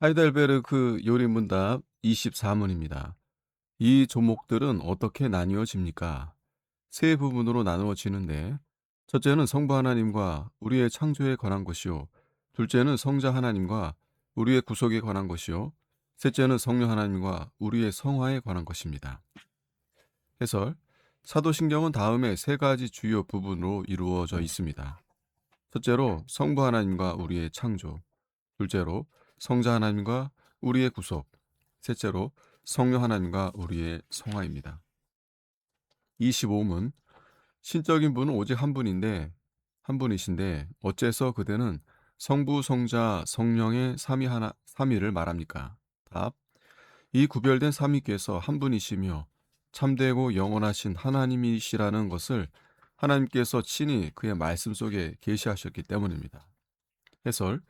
하이델베르크 요리문답 24문입니다. 이 조목들은 어떻게 나뉘어집니까? 세 부분으로 나누어지는데, 첫째는 성부 하나님과 우리의 창조에 관한 것이요. 둘째는 성자 하나님과 우리의 구속에 관한 것이요. 셋째는 성령 하나님과 우리의 성화에 관한 것입니다. 해설. 사도신경은 다음에 세 가지 주요 부분으로 이루어져 있습니다. 첫째로 성부 하나님과 우리의 창조. 둘째로 성자 하나님과 우리의 구속, 셋째로 성령 하나님과 우리의 성화입니다. 25문. 신적인 분은 오직 한 분이신데 어째서 그대는 성부, 성자, 성령의 삼위를 말합니까? 답. 이 구별된 삼위께서 한 분이시며 참되고 영원하신 하나님이시라는 것을 하나님께서 친히 그의 말씀 속에 계시하셨기 때문입니다. 해설.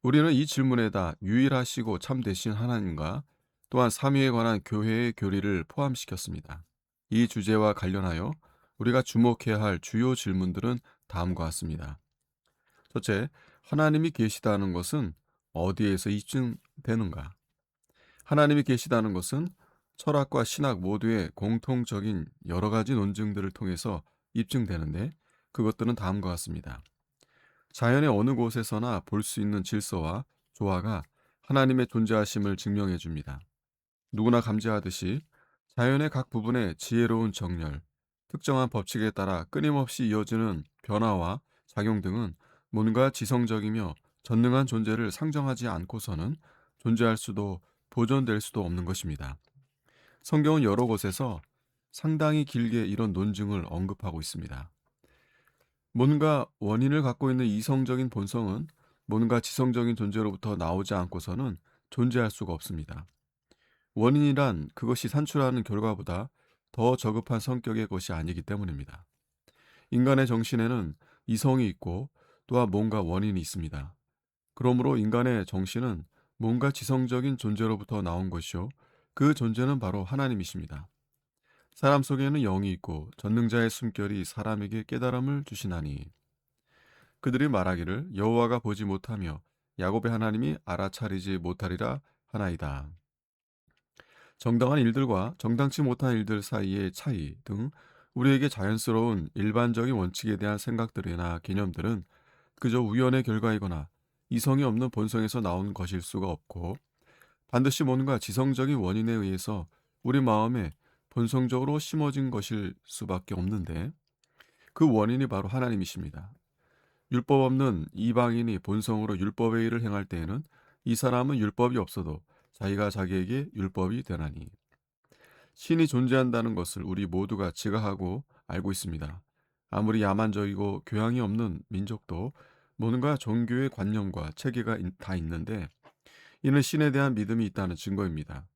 우리는 이 질문에다 유일하시고 참되신 하나님과 또한 삼위에 관한 교회의 교리를 포함시켰습니다. 이 주제와 관련하여 우리가 주목해야 할 주요 질문들은 다음과 같습니다. 첫째, 하나님이 계시다는 것은 어디에서 입증되는가? 하나님이 계시다는 것은 철학과 신학 모두의 공통적인 여러 가지 논증들을 통해서 입증되는데, 그것들은 다음과 같습니다. 자연의 어느 곳에서나 볼 수 있는 질서와 조화가 하나님의 존재하심을 증명해 줍니다. 누구나 감지하듯이 자연의 각 부분의 지혜로운 정렬, 특정한 법칙에 따라 끊임없이 이어지는 변화와 작용 등은 뭔가 지성적이며 전능한 존재를 상정하지 않고서는 존재할 수도 보존될 수도 없는 것입니다. 성경은 여러 곳에서 상당히 길게 이런 논증을 언급하고 있습니다. 뭔가 원인을 갖고 있는 이성적인 본성은 뭔가 지성적인 존재로부터 나오지 않고서는 존재할 수가 없습니다. 원인이란 그것이 산출하는 결과보다 더 저급한 성격의 것이 아니기 때문입니다. 인간의 정신에는 이성이 있고 또한 뭔가 원인이 있습니다. 그러므로 인간의 정신은 뭔가 지성적인 존재로부터 나온 것이요. 그 존재는 바로 하나님이십니다. 사람 속에는 영이 있고 전능자의 숨결이 사람에게 깨달음을 주시나니 그들이 말하기를 여호와가 보지 못하며 야곱의 하나님이 알아차리지 못하리라 하나이다. 정당한 일들과 정당치 못한 일들 사이의 차이 등 우리에게 자연스러운 일반적인 원칙에 대한 생각들이나 개념들은 그저 우연의 결과이거나 이성이 없는 본성에서 나온 것일 수가 없고 반드시 뭔가 지성적인 원인에 의해서 우리 마음에 본성적으로 심어진 것일 수밖에 없는데 그 원인이 바로 하나님이십니다. 율법 없는 이방인이 본성으로 율법의 일을 행할 때에는 이 사람은 율법이 없어도 자기가 자기에게 율법이 되나니 신이 존재한다는 것을 우리 모두가 지각하고 알고 있습니다. 아무리 야만적이고 교양이 없는 민족도 뭔가 종교의 관념과 체계가 다 있는데 이는 신에 대한 믿음이 있다는 증거입니다.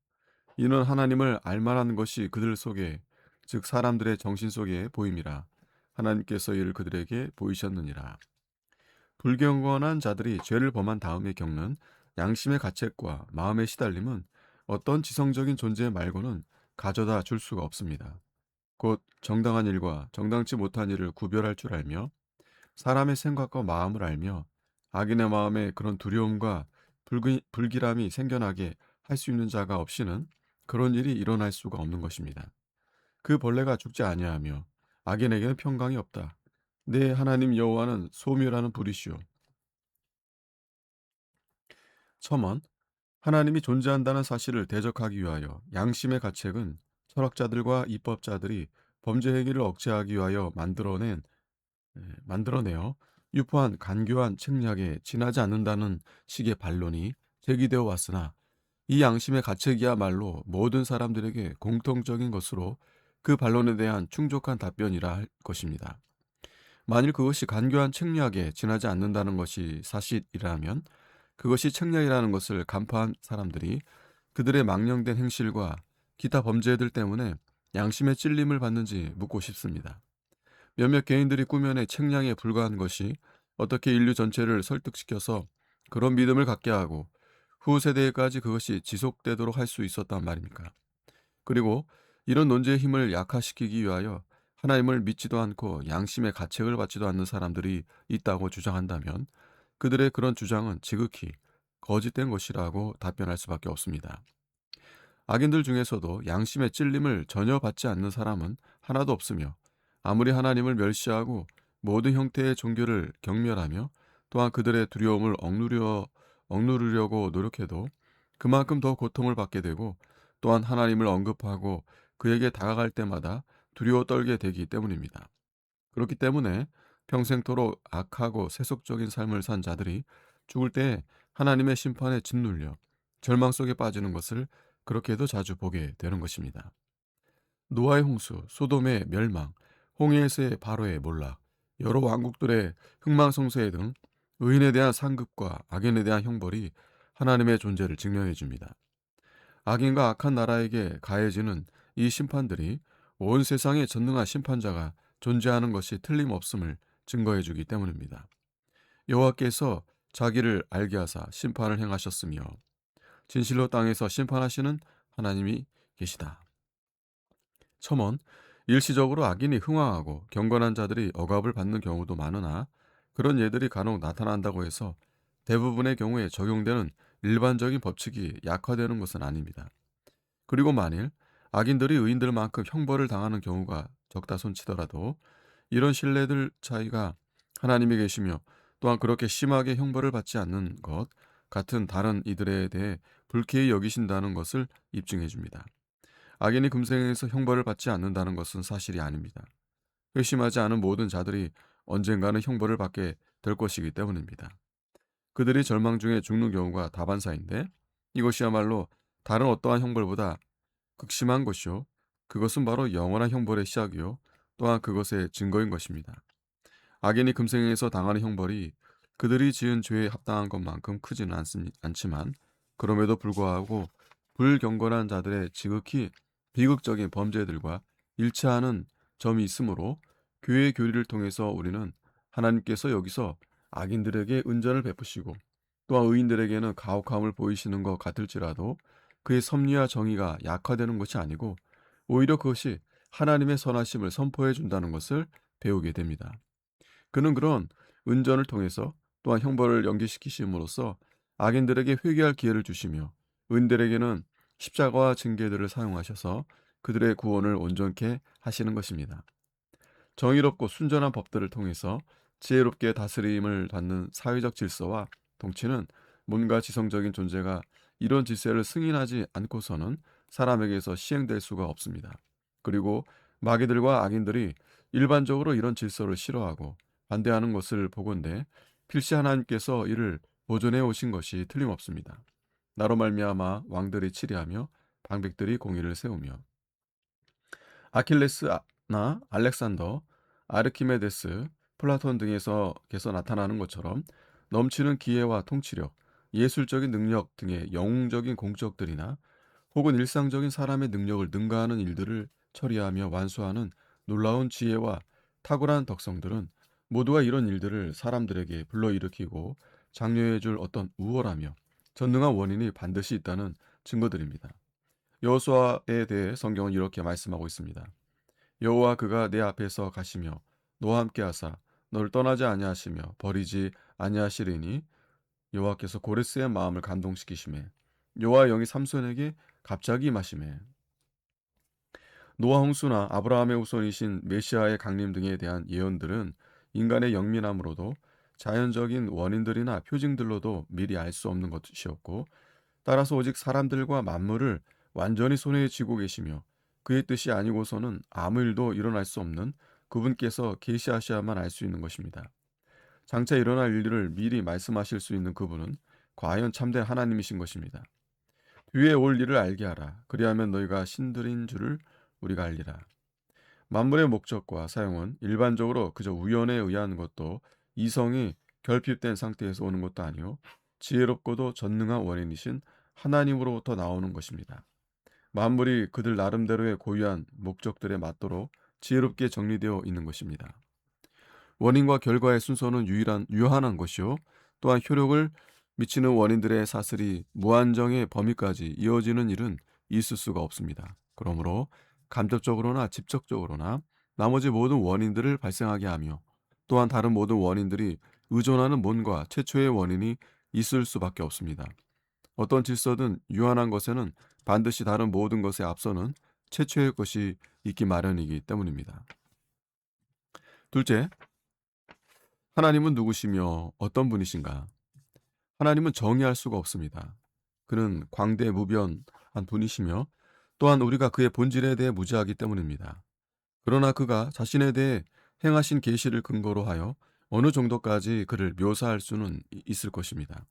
이는 하나님을 알만한 것이 그들 속에 즉 사람들의 정신 속에 보임이라 하나님께서 이를 그들에게 보이셨느니라. 불경건한 자들이 죄를 범한 다음에 겪는 양심의 가책과 마음의 시달림은 어떤 지성적인 존재 말고는 가져다 줄 수가 없습니다. 곧 정당한 일과 정당치 못한 일을 구별할 줄 알며 사람의 생각과 마음을 알며 악인의 마음에 그런 두려움과 불길함이 생겨나게 할 수 있는 자가 없이는 그런 일이 일어날 수가 없는 것입니다. 그 벌레가 죽지 아니하며 악인에게는 평강이 없다. 내 하나님 여호와는 소멸하는 불이시오. 첨언. 하나님이 존재한다는 사실을 대적하기 위하여 양심의 가책은 철학자들과 입법자들이 범죄 행위를 억제하기 위하여 만들어내어 유포한 간교한 책략에 지나지 않는다는 식의 반론이 제기되어 왔으나 이 양심의 가책이야말로 모든 사람들에게 공통적인 것으로 그 반론에 대한 충족한 답변이라 할 것입니다. 만일 그것이 간교한 책략에 지나지 않는다는 것이 사실이라면 그것이 책략이라는 것을 간파한 사람들이 그들의 망령된 행실과 기타 범죄들 때문에 양심의 찔림을 받는지 묻고 싶습니다. 몇몇 개인들이 꾸며내 책량에 불과한 것이 어떻게 인류 전체를 설득시켜서 그런 믿음을 갖게 하고 후 세대에까지 그것이 지속되도록 할 수 있었단 말입니까? 그리고 이런 논제의 힘을 약화시키기 위하여 하나님을 믿지도 않고 양심의 가책을 받지도 않는 사람들이 있다고 주장한다면 그들의 그런 주장은 지극히 거짓된 것이라고 답변할 수밖에 없습니다. 악인들 중에서도 양심의 찔림을 전혀 받지 않는 사람은 하나도 없으며, 아무리 하나님을 멸시하고 모든 형태의 종교를 경멸하며 또한 그들의 두려움을 억누르려고 노력해도 그만큼 더 고통을 받게 되고, 또한 하나님을 언급하고 그에게 다가갈 때마다 두려워 떨게 되기 때문입니다. 그렇기 때문에 평생토록 악하고 세속적인 삶을 산 자들이 죽을 때 하나님의 심판에 짓눌려 절망 속에 빠지는 것을 그렇게도 자주 보게 되는 것입니다. 노아의 홍수, 소돔의 멸망, 홍해에서의 바로의 몰락, 여러 왕국들의 흥망성쇠 등 의인에 대한 상급과 악인에 대한 형벌이 하나님의 존재를 증명해 줍니다. 악인과 악한 나라에게 가해지는 이 심판들이 온 세상에 전능한 심판자가 존재하는 것이 틀림없음을 증거해 주기 때문입니다. 여호와께서 자기를 알게 하사 심판을 행하셨으며 진실로 땅에서 심판하시는 하나님이 계시다. 첨언, 일시적으로 악인이 흥황하고 경건한 자들이 억압을 받는 경우도 많으나, 그런 예들이 간혹 나타난다고 해서 대부분의 경우에 적용되는 일반적인 법칙이 약화되는 것은 아닙니다. 그리고 만일 악인들이 의인들만큼 형벌을 당하는 경우가 적다 손치더라도 이런 신뢰들 차이가 하나님이 계시며 또한 그렇게 심하게 형벌을 받지 않는 것 같은 다른 이들에 대해 불쾌히 여기신다는 것을 입증해 줍니다. 악인이 금생에서 형벌을 받지 않는다는 것은 사실이 아닙니다. 회심하지 않은 모든 자들이 언젠가는 형벌을 받게 될 것이기 때문입니다. 그들이 절망 중에 죽는 경우가 다반사인데, 이것이야말로 다른 어떠한 형벌보다 극심한 것이요, 그것은 바로 영원한 형벌의 시작이요, 또한 그것의 증거인 것입니다. 악인이 금생에서 당하는 형벌이 그들이 지은 죄에 합당한 것만큼 크지는 않지만, 그럼에도 불구하고 불경건한 자들의 지극히 비극적인 범죄들과 일치하는 점이 있으므로 교회의 교리를 통해서 우리는 하나님께서 여기서 악인들에게 은전을 베푸시고 또한 의인들에게는 가혹함을 보이시는 것 같을지라도 그의 섭리와 정의가 약화되는 것이 아니고 오히려 그것이 하나님의 선하심을 선포해 준다는 것을 배우게 됩니다. 그는 그런 은전을 통해서 또한 형벌을 연기시키심으로써 악인들에게 회개할 기회를 주시며 의인들에게는 십자가와 징계들을 사용하셔서 그들의 구원을 온전케 하시는 것입니다. 정의롭고 순전한 법들을 통해서 지혜롭게 다스림을 받는 사회적 질서와 통치는 뭔가 지성적인 존재가 이런 질서를 승인하지 않고서는 사람에게서 시행될 수가 없습니다. 그리고 마귀들과 악인들이 일반적으로 이런 질서를 싫어하고 반대하는 것을 보건대 필시 하나님께서 이를 보존해 오신 것이 틀림없습니다. 나로 말미암아 왕들이 치리하며 방백들이 공의를 세우며 아킬레스나 알렉산더, 아르키메데스, 플라톤 등에서 나타나는 것처럼 넘치는 기회와 통치력, 예술적인 능력 등의 영웅적인 공적들이나 혹은 일상적인 사람의 능력을 능가하는 일들을 처리하며 완수하는 놀라운 지혜와 탁월한 덕성들은 모두가 이런 일들을 사람들에게 불러일으키고 장려해 줄 어떤 우월하며 전능한 원인이 반드시 있다는 증거들입니다. 여호수아에 대해 성경은 이렇게 말씀하고 있습니다. 여호와 그가 내 앞에서 가시며 너와 함께 하사 너를 떠나지 아니하시며 버리지 아니하시리니 여호와께서 고레스의 마음을 감동시키시매 여호와 영이 삼손에게 갑자기 임하시매. 노아 홍수나 아브라함의 후손이신 메시아의 강림 등에 대한 예언들은 인간의 영민함으로도 자연적인 원인들이나 표징들로도 미리 알 수 없는 것이었고, 따라서 오직 사람들과 만물을 완전히 손에 쥐고 계시며 그의 뜻이 아니고서는 아무 일도 일어날 수 없는 그분께서 계시하셔야만 알 수 있는 것입니다. 장차 일어날 일들을 미리 말씀하실 수 있는 그분은 과연 참된 하나님이신 것입니다. 뒤에 올 일을 알게 하라. 그리하면 너희가 신들인 줄을 우리가 알리라. 만물의 목적과 사용은 일반적으로 그저 우연에 의한 것도 이성이 결핍된 상태에서 오는 것도 아니요 지혜롭고도 전능한 원인이신 하나님으로부터 나오는 것입니다. 만물이 그들 나름대로의 고유한 목적들에 맞도록 지혜롭게 정리되어 있는 것입니다. 원인과 결과의 순서는 유한한 것이요 또한 효력을 미치는 원인들의 사슬이 무한정의 범위까지 이어지는 일은 있을 수가 없습니다. 그러므로 간접적으로나 직접적으로나 나머지 모든 원인들을 발생하게 하며 또한 다른 모든 원인들이 의존하는 뭔가 최초의 원인이 있을 수밖에 없습니다. 어떤 질서든 유한한 것에는 반드시 다른 모든 것에 앞서는 최초의 것이 있기 마련이기 때문입니다. 둘째, 하나님은 누구시며 어떤 분이신가? 하나님은 정의할 수가 없습니다. 그는 광대무변한 분이시며 또한 우리가 그의 본질에 대해 무지하기 때문입니다. 그러나 그가 자신에 대해 행하신 계시를 근거로 하여 어느 정도까지 그를 묘사할 수는 있을 것입니다.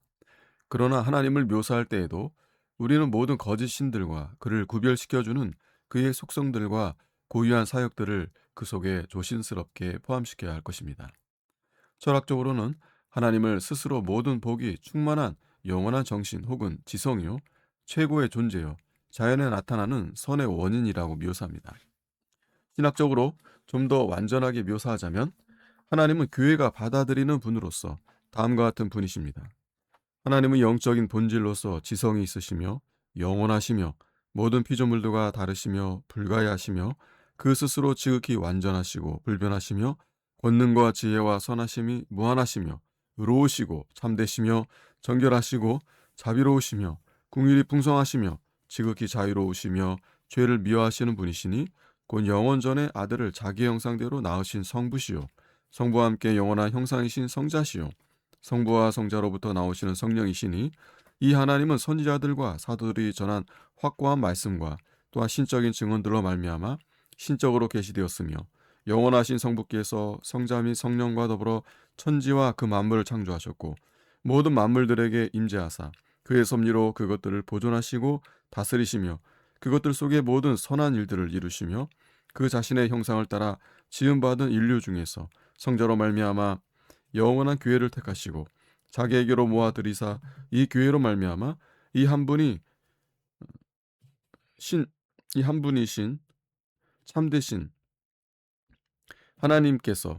그러나 하나님을 묘사할 때에도 우리는 모든 거짓 신들과 그를 구별시켜주는 그의 속성들과 고유한 사역들을 그 속에 조심스럽게 포함시켜야 할 것입니다. 철학적으로는 하나님을 스스로 모든 복이 충만한 영원한 정신 혹은 지성이요, 최고의 존재요, 자연에 나타나는 선의 원인이라고 묘사합니다. 신학적으로 좀 더 완전하게 묘사하자면 하나님은 교회가 받아들이는 분으로서 다음과 같은 분이십니다. 하나님은 영적인 본질로서 지성이 있으시며 영원하시며 모든 피조물들과 다르시며 불가해하시며 그 스스로 지극히 완전하시고 불변하시며 권능과 지혜와 선하심이 무한하시며 의로우시고 참되시며 정결하시고 자비로우시며 궁일이 풍성하시며 지극히 자유로우시며 죄를 미워하시는 분이시니 곧 영원 전에 아들을 자기 형상대로 낳으신 성부시요 성부와 함께 영원한 형상이신 성자시요 성부와 성자로부터 나오시는 성령이시니 이 하나님은 선지자들과 사도들이 전한 확고한 말씀과 또한 신적인 증언들로 말미암아 신적으로 계시되었으며 영원하신 성부께서 성자 및 성령과 더불어 천지와 그 만물을 창조하셨고 모든 만물들에게 임재하사 그의 섭리로 그것들을 보존하시고 다스리시며 그것들 속에 모든 선한 일들을 이루시며 그 자신의 형상을 따라 지음받은 인류 중에서 성자로 말미암아 영원한 교회를 택하시고 자기에게로 모아들이사 이 교회로 말미암아 이 한 분이 신 이 한 분이신 참되신 하나님께서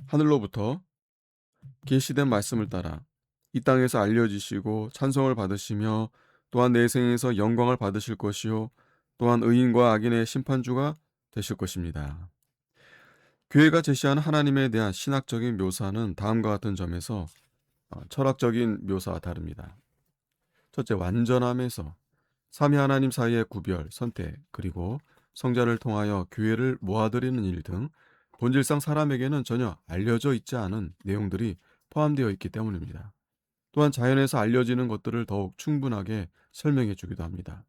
하늘로부터 계시된 말씀을 따라 이 땅에서 알려지시고 찬송을 받으시며 또한 내생에서 영광을 받으실 것이요 또한 의인과 악인의 심판주가 되실 것입니다. 교회가 제시하는 하나님에 대한 신학적인 묘사는 다음과 같은 점에서 철학적인 묘사와 다릅니다. 첫째, 완전함에서 삼위 하나님 사이의 구별, 선택, 그리고 성자를 통하여 교회를 모아들이는 일 등 본질상 사람에게는 전혀 알려져 있지 않은 내용들이 포함되어 있기 때문입니다. 또한 자연에서 알려지는 것들을 더욱 충분하게 설명해 주기도 합니다.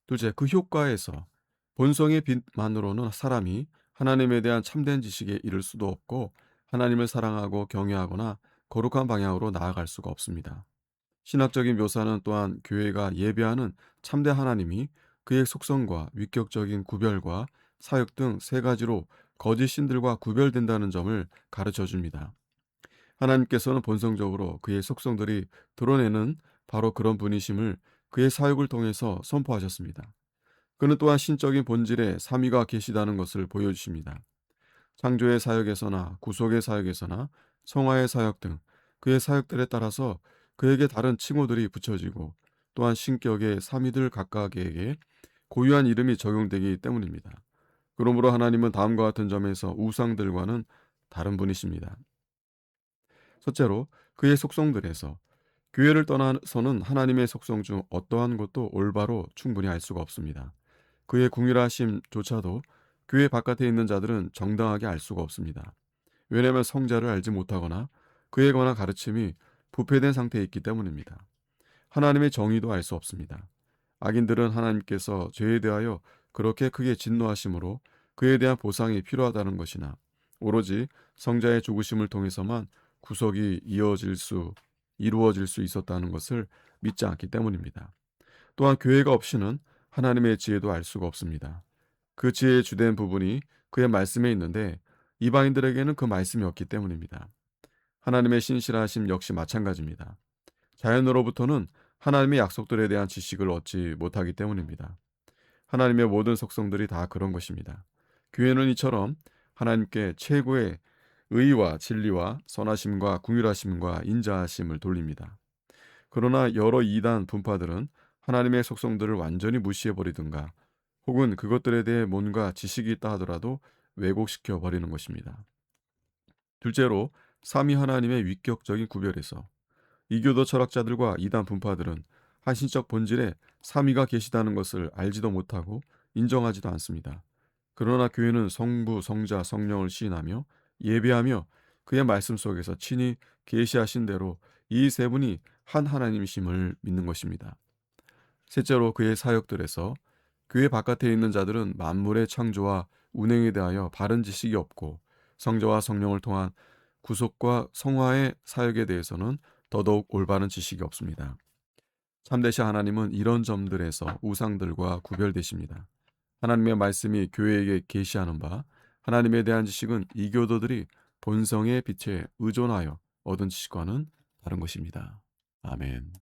둘째, 그 효과에서 본성의 빛만으로는 사람이 하나님에 대한 참된 지식에 이를 수도 없고 하나님을 사랑하고 경외하거나 거룩한 방향으로 나아갈 수가 없습니다. 신학적인 묘사는 또한 교회가 예배하는 참된 하나님이 그의 속성과 위격적인 구별과 사역 등 세 가지로 거짓 신들과 구별된다는 점을 가르쳐 줍니다. 하나님께서는 본성적으로 그의 속성들이 드러내는 바로 그런 분이심을 그의 사역을 통해서 선포하셨습니다. 그는 또한 신적인 본질에 삼위가 계시다는 것을 보여주십니다. 창조의 사역에서나 구속의 사역에서나 성화의 사역 등 그의 사역들에 따라서 그에게 다른 칭호들이 붙여지고 또한 신격의 삼위들 각각에게 고유한 이름이 적용되기 때문입니다. 그러므로 하나님은 다음과 같은 점에서 우상들과는 다른 분이십니다. 첫째로 그의 속성들에서 교회를 떠나서는 하나님의 속성 중 어떠한 것도 올바로 충분히 알 수가 없습니다. 그의 궁일하심조차도 교회 바깥에 있는 자들은 정당하게 알 수가 없습니다. 왜냐하면 성자를 알지 못하거나 그에 관한 가르침이 부패된 상태에 있기 때문입니다. 하나님의 정의도 알 수 없습니다. 악인들은 하나님께서 죄에 대하여 그렇게 크게 진노하심으로 그에 대한 보상이 필요하다는 것이나 오로지 성자의 죽으심을 통해서만 구속이 이루어질 수 있었다는 것을 믿지 않기 때문입니다. 또한 교회가 없이는 하나님의 지혜도 알 수가 없습니다. 그 지혜의 주된 부분이 그의 말씀에 있는데 이방인들에게는 그 말씀이 없기 때문입니다. 하나님의 신실하심 역시 마찬가지입니다. 자연으로부터는 하나님의 약속들에 대한 지식을 얻지 못하기 때문입니다. 하나님의 모든 속성들이 다 그런 것입니다. 교회는 이처럼 하나님께 최고의 의와 진리와 선하심과 궁휼하심과 인자하심을 돌립니다. 그러나 여러 이단 분파들은 하나님의 속성들을 완전히 무시해버리든가 혹은 그것들에 대해 뭔가 지식이 있다 하더라도 왜곡시켜 버리는 것입니다. 둘째로 삼위 하나님의 위격적인 구별에서 이교도 철학자들과 이단 분파들은 한신적 본질에 삼위가 계시다는 것을 알지도 못하고 인정하지도 않습니다. 그러나 교회는 성부, 성자, 성령을 시인하며 예배하며 그의 말씀 속에서 친히 계시하신 대로 이 세 분이 한 하나님이심을 믿는 것입니다. 셋째로 그의 사역들에서 교회 바깥에 있는 자들은 만물의 창조와 운행에 대하여 바른 지식이 없고 성자와 성령을 통한 구속과 성화의 사역에 대해서는 더더욱 올바른 지식이 없습니다. 참되신 하나님은 이런 점들에서 우상들과 구별되십니다. 하나님의 말씀이 교회에게 계시하는 바 하나님에 대한 지식은 이교도들이 본성의 빛에 의존하여 얻은 지식과는 다른 것입니다. 아멘.